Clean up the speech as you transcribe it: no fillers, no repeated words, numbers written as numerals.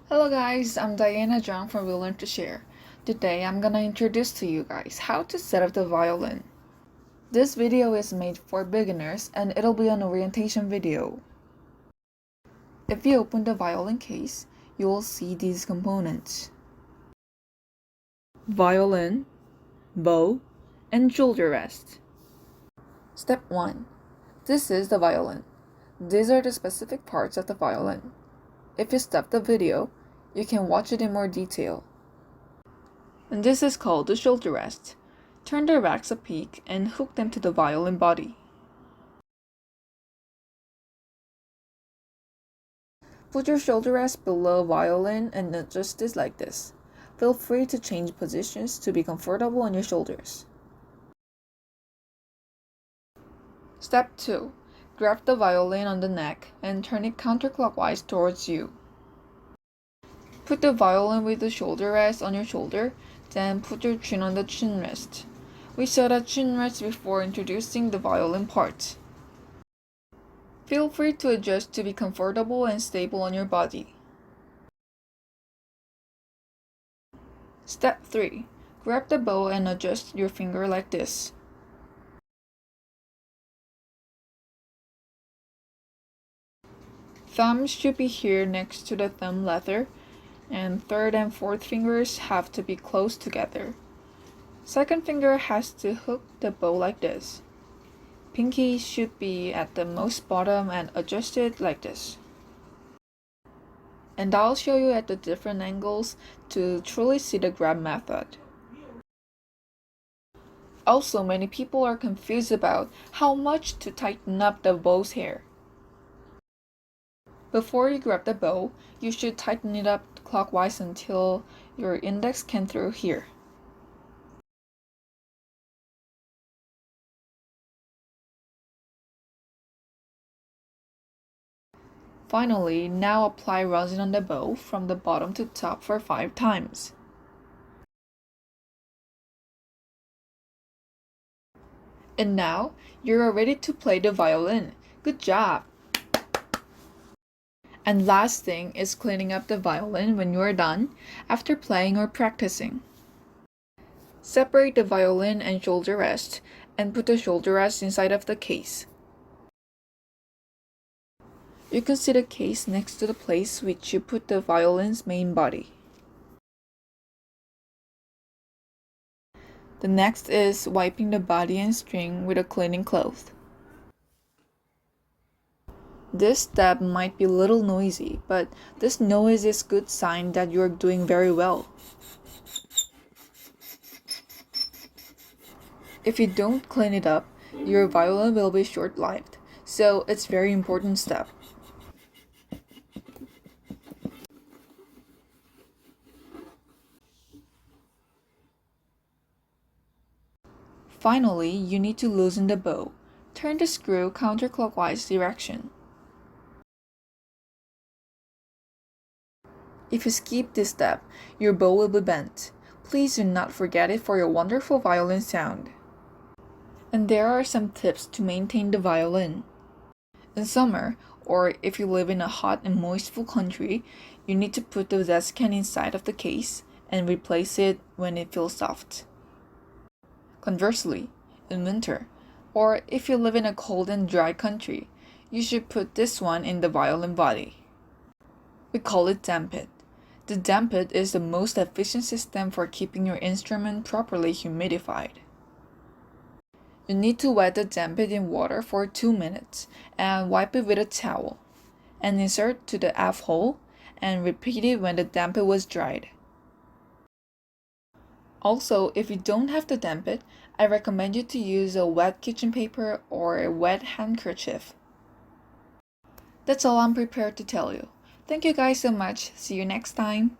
Hello guys, I'm Diana John from Violin to Share. Today I'm gonna introduce to you guys how to set up the violin. This video is made for beginners and it'll be an orientation video. If you open the violin case, you will see these components. Violin, bow, and shoulder rest. Step 1. This is the violin. These are the specific parts of the violin. If you stop the video, you can watch it in more detail. And this is called the shoulder rest. Turn the racks a peak and hook them to the violin body. Put your shoulder rest below violin and adjust it like this. Feel free to change positions to be comfortable on your shoulders. Step 2. Grab the violin on the neck and turn it counterclockwise towards you. Put the violin with the shoulder rest on your shoulder, then put your chin on the chin rest. We saw the chin rest before introducing the violin part. Feel free to adjust to be comfortable and stable on your body. Step 3. Grab the bow and adjust your finger like this. Thumb should be here next to the thumb leather, and third and fourth fingers have to be close together. Second finger has to hook the bow like this. Pinky should be at the most bottom and adjusted like this. And I'll show you at the different angles to truly see the grab method. Also, many people are confused about how much to tighten up the bow's hair. Before you grab the bow, you should tighten it up clockwise until your index can through here. Finally, now apply rosin on the bow from the bottom to top for 5 times. And now, you're ready to play the violin. Good job! And last thing is cleaning up the violin when you're done after playing or practicing. Separate the violin and shoulder rest and put the shoulder rest inside of the case. You can see the case next to the place which you put the violin's main body. The next is wiping the body and string with a cleaning cloth. This step might be a little noisy, but this noise is a good sign that you're doing very well. If you don't clean it up, your violin will be short-lived, so it's a very important step. Finally, you need to loosen the bow. Turn the screw counterclockwise direction. If you skip this step, your bow will be bent. Please do not forget it for your wonderful violin sound. And there are some tips to maintain the violin. In summer, or if you live in a hot and moistful country, you need to put the desiccant inside of the case and replace it when it feels soft. Conversely, in winter, or if you live in a cold and dry country, you should put this one in the violin body. We call it dampit. The dampit is the most efficient system for keeping your instrument properly humidified. You need to wet the dampit in water for 2 minutes and wipe it with a towel, and insert to the F hole and repeat it when the dampit was dried. Also, if you don't have the dampit, I recommend you to use a wet kitchen paper or a wet handkerchief. That's all I'm prepared to tell you. Thank you guys so much. See you next time.